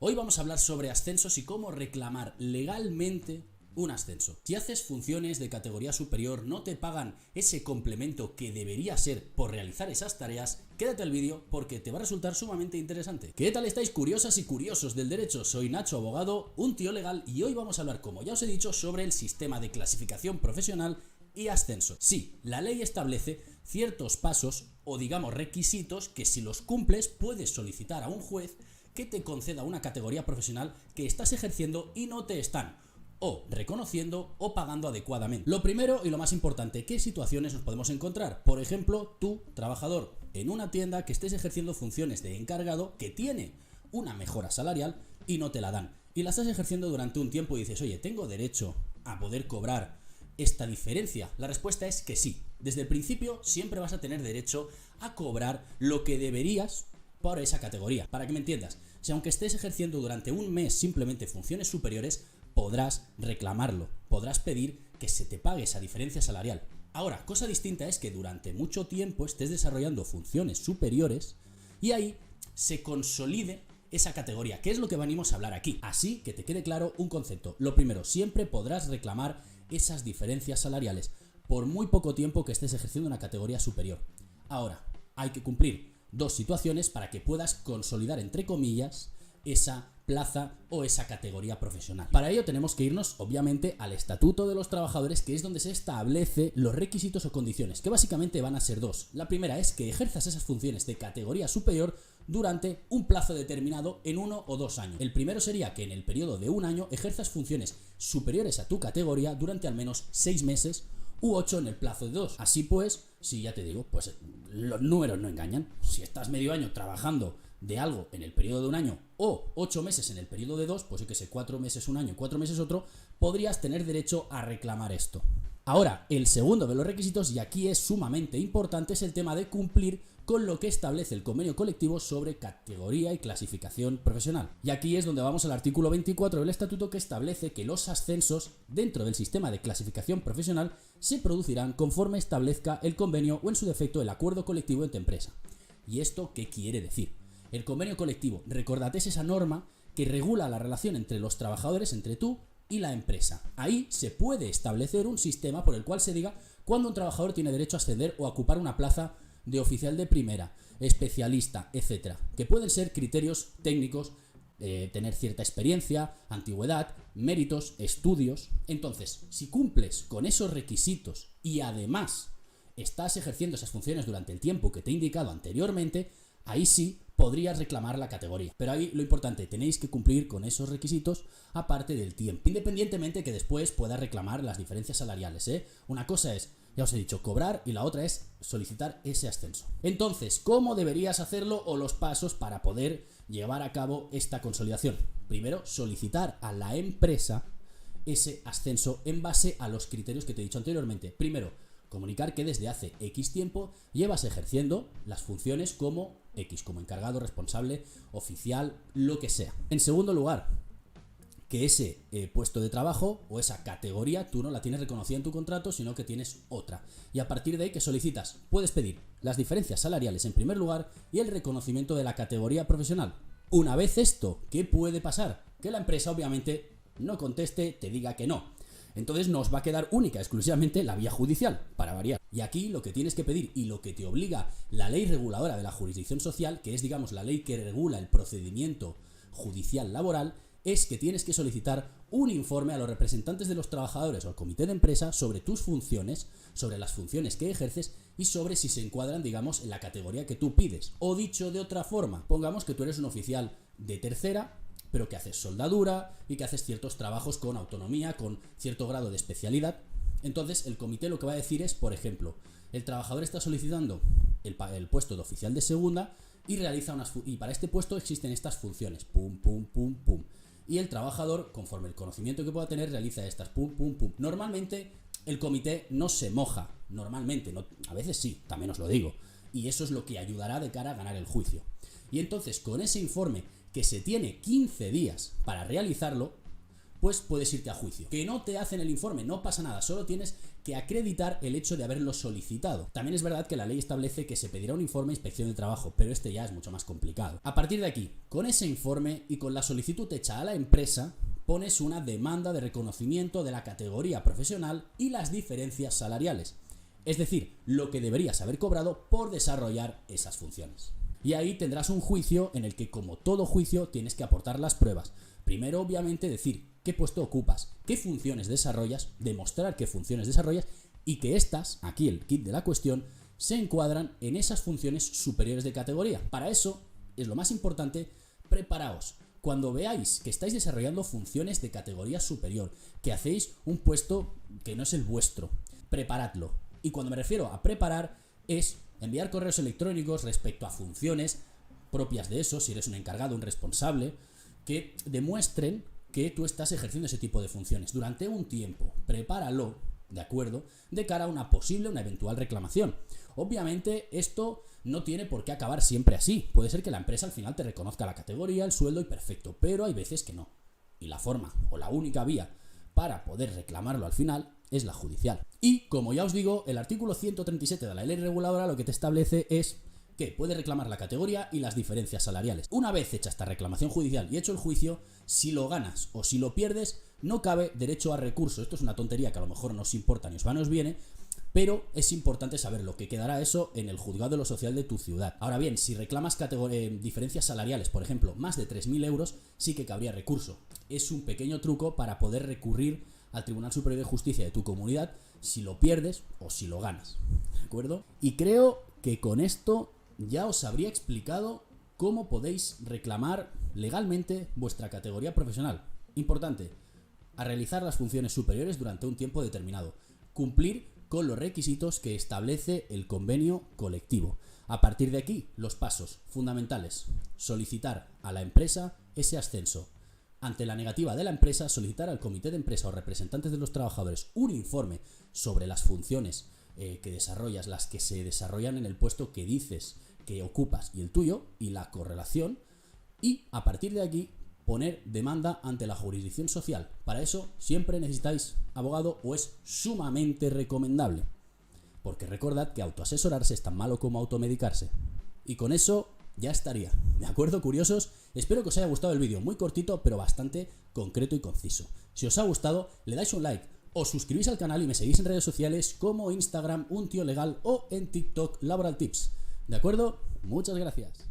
Hoy vamos a hablar sobre ascensos y cómo reclamar legalmente un ascenso. Si haces funciones de categoría superior, no te pagan ese complemento que debería ser por realizar esas tareas, quédate al vídeo porque te va a resultar sumamente interesante. ¿Qué tal estáis, curiosas y curiosos del derecho? Soy Nacho, abogado, un tío legal, y hoy vamos a hablar, como ya os he dicho, sobre el sistema de clasificación profesional y ascenso. Sí, la ley establece ciertos pasos o digamos requisitos que si los cumples puedes solicitar a un juez que te conceda una categoría profesional que estás ejerciendo y no te están o reconociendo o pagando adecuadamente. Lo primero y lo más importante, ¿qué situaciones nos podemos encontrar? Por ejemplo, tú, trabajador en una tienda que estés ejerciendo funciones de encargado que tiene una mejora salarial y no te la dan. Y la estás ejerciendo durante un tiempo y dices, oye, ¿tengo derecho a poder cobrar esta diferencia? La respuesta es que sí. Desde el principio siempre vas a tener derecho a cobrar lo que deberías por esa categoría. Para que me entiendas, si aunque estés ejerciendo durante un mes simplemente funciones superiores, podrás reclamarlo, podrás pedir que se te pague esa diferencia salarial. Ahora, cosa distinta es que durante mucho tiempo estés desarrollando funciones superiores y ahí se consolide esa categoría, que es lo que venimos a hablar aquí. Así que te quede claro un concepto. Lo primero, siempre podrás reclamar esas diferencias salariales por muy poco tiempo que estés ejerciendo una categoría superior. Ahora, hay que cumplir dos situaciones para que puedas consolidar, entre comillas, esa plaza o esa categoría profesional. Para ello tenemos que irnos, obviamente, al Estatuto de los Trabajadores, que es donde se establece los requisitos o condiciones, que básicamente van a ser dos. La primera es que ejerzas esas funciones de categoría superior durante un plazo determinado en 1 o 2 años. El primero sería que en el periodo de un año ejerzas funciones superiores a tu categoría durante al menos 6 meses u 8 en el plazo de 2. Así pues, si ya te digo, pues los números no engañan. Si estás medio año trabajando de algo en el periodo de un año o 8 meses en el periodo de 2, pues yo que sé, 4 meses un año y 4 meses otro, podrías tener derecho a reclamar esto. Ahora, el segundo de los requisitos, y aquí es sumamente importante, es el tema de cumplir con lo que establece el convenio colectivo sobre categoría y clasificación profesional. Y aquí es donde vamos al artículo 24 del estatuto, que establece que los ascensos dentro del sistema de clasificación profesional se producirán conforme establezca el convenio o en su defecto el acuerdo colectivo entre empresa. ¿Y esto qué quiere decir? El convenio colectivo, recordad, es esa norma que regula la relación entre los trabajadores, entre tú y la empresa. Ahí se puede establecer un sistema por el cual se diga cuándo un trabajador tiene derecho a ascender o a ocupar una plaza de oficial de primera, especialista, etcétera, que pueden ser criterios técnicos, tener cierta experiencia, antigüedad, méritos, estudios. Entonces, si cumples con esos requisitos y además estás ejerciendo esas funciones durante el tiempo que te he indicado anteriormente, ahí sí podrías reclamar la categoría. Pero ahí lo importante, tenéis que cumplir con esos requisitos aparte del tiempo, independientemente que después puedas reclamar las diferencias salariales, ¿eh? Una cosa es, ya os he dicho, cobrar, y la otra es solicitar ese ascenso. Entonces, ¿cómo deberías hacerlo o los pasos para poder llevar a cabo esta consolidación? Primero, solicitar a la empresa ese ascenso en base a los criterios que te he dicho anteriormente. Primero, comunicar que desde hace X tiempo llevas ejerciendo las funciones como X, como encargado, responsable, oficial, lo que sea. En segundo lugar, que ese puesto de trabajo o esa categoría tú no la tienes reconocida en tu contrato, sino que tienes otra. Y a partir de ahí, ¿qué solicitas? Puedes pedir las diferencias salariales en primer lugar y el reconocimiento de la categoría profesional. Una vez esto, ¿qué puede pasar? Que la empresa obviamente no conteste, te diga que no. Entonces nos va a quedar única, exclusivamente la vía judicial, para variar. Y aquí lo que tienes que pedir y lo que te obliga la ley reguladora de la jurisdicción social, que es, digamos, la ley que regula el procedimiento judicial laboral, es que tienes que solicitar un informe a los representantes de los trabajadores o al comité de empresa sobre tus funciones, sobre las funciones que ejerces y sobre si se encuadran, digamos, en la categoría que tú pides. O dicho de otra forma, pongamos que tú eres un oficial de tercera, pero que haces soldadura y que haces ciertos trabajos con autonomía, con cierto grado de especialidad. Entonces el comité lo que va a decir es, por ejemplo, el trabajador está solicitando el puesto de oficial de segunda y y para este puesto existen estas funciones, pum, pum, pum, pum. Y el trabajador, conforme el conocimiento que pueda tener, realiza estas, pum, pum, pum. Normalmente el comité no se moja, normalmente, no, a veces sí, también os lo digo. Y eso es lo que ayudará de cara a ganar el juicio. Y entonces, con ese informe, que se tiene 15 días para realizarlo, pues puedes irte a juicio. Que no te hacen el informe, no pasa nada, solo tienes que acreditar el hecho de haberlo solicitado. También es verdad que la ley establece que se pedirá un informe de inspección de trabajo, pero este ya es mucho más complicado. A partir de aquí, con ese informe y con la solicitud hecha a la empresa, pones una demanda de reconocimiento de la categoría profesional y las diferencias salariales. Es decir, lo que deberías haber cobrado por desarrollar esas funciones. Y ahí tendrás un juicio en el que, como todo juicio, tienes que aportar las pruebas. Primero, obviamente, decir qué puesto ocupas, qué funciones desarrollas, demostrar qué funciones desarrollas y que estas, aquí el kit de la cuestión, se encuadran en esas funciones superiores de categoría. Para eso, es lo más importante, preparaos. Cuando veáis que estáis desarrollando funciones de categoría superior, que hacéis un puesto que no es el vuestro, preparadlo. Y cuando me refiero a preparar, es enviar correos electrónicos respecto a funciones propias de eso, si eres un encargado, un responsable, que demuestren que tú estás ejerciendo ese tipo de funciones durante un tiempo. Prepáralo, ¿de acuerdo?, de cara a una eventual reclamación. Obviamente esto no tiene por qué acabar siempre así. Puede ser que la empresa al final te reconozca la categoría, el sueldo y perfecto, pero hay veces que no. Y la forma o la única vía para poder reclamarlo al final es la judicial. Y, como ya os digo, el artículo 137 de la ley reguladora lo que te establece es que puedes reclamar la categoría y las diferencias salariales. Una vez hecha esta reclamación judicial y hecho el juicio, si lo ganas o si lo pierdes, no cabe derecho a recurso. Esto es una tontería que a lo mejor no os importa ni os va ni os viene, pero es importante saber lo que quedará eso en el juzgado de lo social de tu ciudad. Ahora bien, si reclamas diferencias salariales, por ejemplo, más de 3.000 euros, sí que cabría recurso. Es un pequeño truco para poder recurrir al Tribunal Superior de Justicia de tu comunidad si lo pierdes o si lo ganas, ¿de acuerdo? Y creo que con esto ya os habría explicado cómo podéis reclamar legalmente vuestra categoría profesional. Importante, a realizar las funciones superiores durante un tiempo determinado. Cumplir con los requisitos que establece el convenio colectivo. A partir de aquí, los pasos fundamentales. Solicitar a la empresa ese ascenso. Ante la negativa de la empresa, solicitar al comité de empresa o representantes de los trabajadores un informe sobre las funciones que desarrollas, las que se desarrollan en el puesto que dices que ocupas y el tuyo, y la correlación, y a partir de aquí poner demanda ante la jurisdicción social. Para eso siempre necesitáis abogado o es sumamente recomendable, porque recordad que autoasesorarse es tan malo como automedicarse. Y con eso ya estaría, ¿de acuerdo, curiosos? Espero que os haya gustado el vídeo, muy cortito pero bastante concreto y conciso. Si os ha gustado, le dais un like, os suscribís al canal y me seguís en redes sociales como Instagram, Un Tío Legal, o en TikTok, Laboral Tips. ¿De acuerdo? Muchas gracias.